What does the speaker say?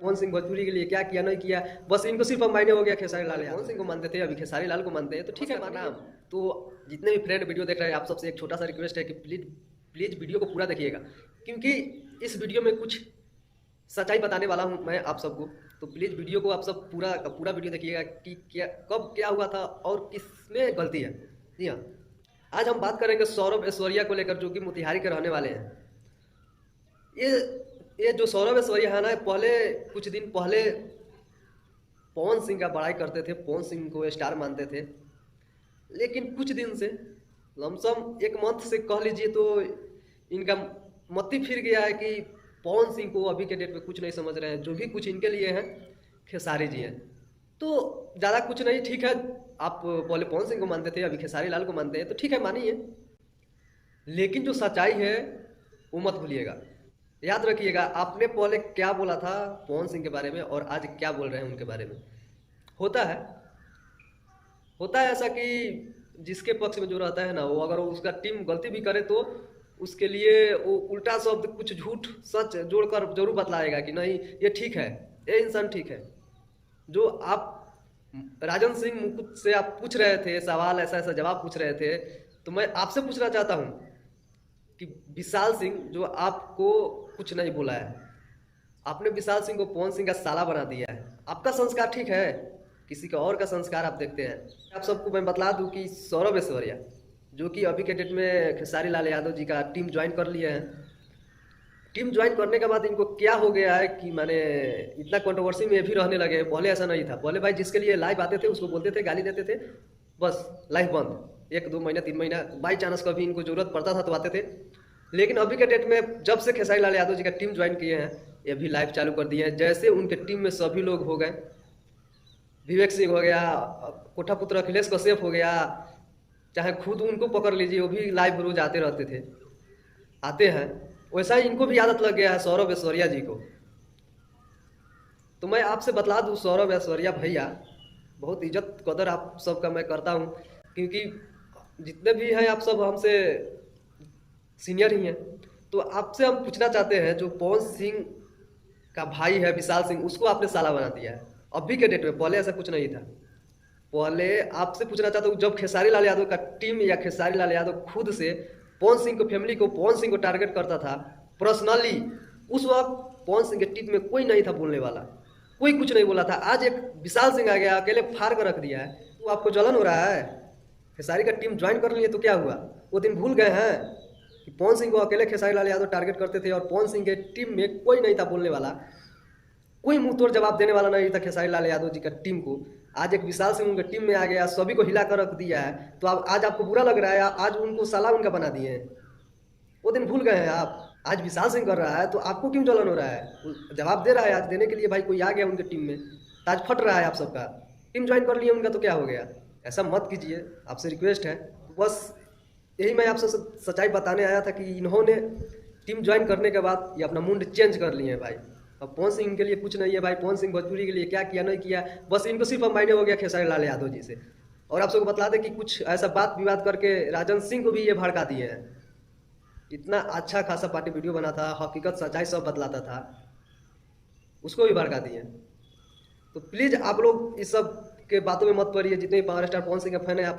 पवन सिंह भोजपुरी के लिए क्या किया नहीं किया, बस इनको सिर्फ अब मायने हो गया खेसारी लाल यादव। पवन सिंह को मानते थे, अभी खेसारी लाल को मानते हैं, तो ठीक है माना। तो जितने भी फ्रेंड वीडियो देख रहे हैं, आप सबसे एक छोटा सा रिक्वेस्ट है कि प्लीज प्लीज वीडियो को पूरा देखिएगा, क्योंकि इस वीडियो में कुछ सच्चाई बताने वाला हूँ मैं आप सबको। तो प्लीज वीडियो को आप सब पूरा का पूरा वीडियो देखिएगा कि क्या कब क्या हुआ था और किसमें गलती है। जी हाँ, आज हम बात करेंगे सौरभ ऐश्वर्या को लेकर, जो कि मोतिहारी के रहने वाले हैं। ये जो सौरभ ऐश्वर्या है ना, पहले कुछ दिन पहले पवन सिंह का बड़ाई करते थे, पवन सिंह को स्टार मानते थे, लेकिन कुछ दिन से लमसम एक मंथ से कह लीजिए तो इनका मत्ती फिर गया है कि पवन सिंह को अभी के डेट में कुछ नहीं समझ रहे हैं। जो भी कुछ इनके लिए हैं खेसारी जी हैं, तो ज़्यादा कुछ नहीं, ठीक है। आप पहले पवन सिंह को मानते थे, अभी खेसारी लाल को मानते हैं, तो ठीक है मानिए, लेकिन जो सच्चाई है वो मत भूलिएगा। याद रखिएगा आपने पहले क्या बोला था पवन सिंह के बारे में और आज क्या बोल रहे हैं उनके बारे में। होता है ऐसा कि जिसके पक्ष में जो रहता है ना, वो अगर उसका टीम गलती भी करे तो उसके लिए वो उल्टा शब्द कुछ झूठ सच जोड़कर जरूर बतलाएगा कि नहीं ये ठीक है, ये इंसान ठीक है। जो आप राजन सिंह मुकुट से आप पूछ रहे थे सवाल, ऐसा ऐसा जवाब पूछ रहे थे, तो मैं आपसे पूछना चाहता हूँ कि विशाल सिंह जो आपको कुछ नहीं बोला है, आपने विशाल सिंह को पवन सिंह का साला बना दिया है। आपका संस्कार ठीक है, किसी का और का संस्कार आप देखते हैं। आप सबको मैं बतला दूं कि सौरभ ऐश्वर्या जो कि अभी के डेट में खेसारी लाल यादव जी का टीम ज्वाइन कर लिए हैं। टीम ज्वाइन करने के बाद इनको क्या हो गया है कि मैंने इतना कंट्रोवर्सी में भी रहने लगे। पहले ऐसा नहीं था, पहले भाई जिसके लिए लाइव आते थे उसको बोलते थे, गाली देते थे, बस लाइव बंद। 1-2 महीना 3 महीना बाई चांस कभी इनको जरूरत पड़ता था तो आते थे। लेकिन अभी के डेट में जब से खेसारी लाल यादव जी का टीम ज्वाइन किए हैं, ये भी लाइव चालू कर दिए हैं। जैसे उनके टीम में सभी लोग हो गए, विवेक सिंह हो गया, कोठा पुत्र अखिलेश कश्यप हो गया, चाहे खुद उनको पकड़ लीजिए, वो भी लाइव रोज आते रहते थे, आते हैं। वैसा ही इनको भी आदत लग गया है सौरभ ऐश्वर्या जी को। तो मैं आपसे बतला दूं, सौरभ ऐश्वर्या भैया, बहुत इज्जत कदर आप सबका मैं करता हूं, क्योंकि जितने भी हैं आप सब हमसे सीनियर ही हैं। तो आपसे हम पूछना चाहते हैं, जो पवन सिंह का भाई है विशाल सिंह, उसको आपने साला बना दिया है अभी के डेट में, पहले ऐसा कुछ नहीं था। पहले आपसे पूछना चाहता हूँ, जब खेसारी लाल यादव का टीम या खेसारी लाल यादव खुद से पवन सिंह को, फैमिली को, पवन सिंह को टारगेट करता था पर्सनली, उस वक्त पवन सिंह के टीम में कोई नहीं था बोलने वाला, कोई कुछ नहीं बोला था। आज एक विशाल सिंह आ गया, अकेले फाड़ कर रख दिया है, तो आपको जलन हो रहा है। खेसारी का टीम ज्वाइन कर लिए तो क्या हुआ, वो दिन भूल गए हैं कि पवन सिंह को अकेले खेसारी लाल यादव टारगेट करते थे और पवन सिंह के टीम में कोई नहीं था बोलने वाला, कोई मुंह तोड़ जवाब देने वाला नहीं था खेसारी लाल यादव जी का टीम को। आज एक विशाल सिंह उनके टीम में आ गया, सभी को हिला कर रख दिया है, तो अब आज आपको बुरा लग रहा है, आज उनको साला उनका बना दिए हैं। वो दिन भूल गए हैं आप, आज विशाल सिंह कर रहा है तो आपको क्यों जलन हो रहा है। जवाब दे रहा है आज देने के लिए, भाई कोई आ गया उनके टीम में, आज फट रहा है आप सबका। टीम ज्वाइन कर लिए उनका तो क्या हो गया, ऐसा मत कीजिए, आपसे रिक्वेस्ट है। बस यही मैं आपसे सच्चाई बताने आया था कि इन्होंने टीम ज्वाइन करने के बाद ये अपना मूड चेंज कर लिए हैं भाई। अब पवन सिंह के लिए कुछ नहीं है भाई, पवन सिंह भोजपुरी के लिए क्या किया नहीं किया, बस इनको सिर्फ अब मायने हो गया खेसारी लाल यादव जी से। और आप सबको बता दें कि कुछ ऐसा बात विवाद करके राजन सिंह को भी ये भड़का दिए हैं। इतना अच्छा खासा पार्टी वीडियो बना था, हकीकत सच्चाई सब बतलाता था, उसको भी भड़का दिए। तो प्लीज़ आप लोग इस सब के बातों में मत पड़िए। जितने भी पावर स्टार पवन सिंह के फैन है, आप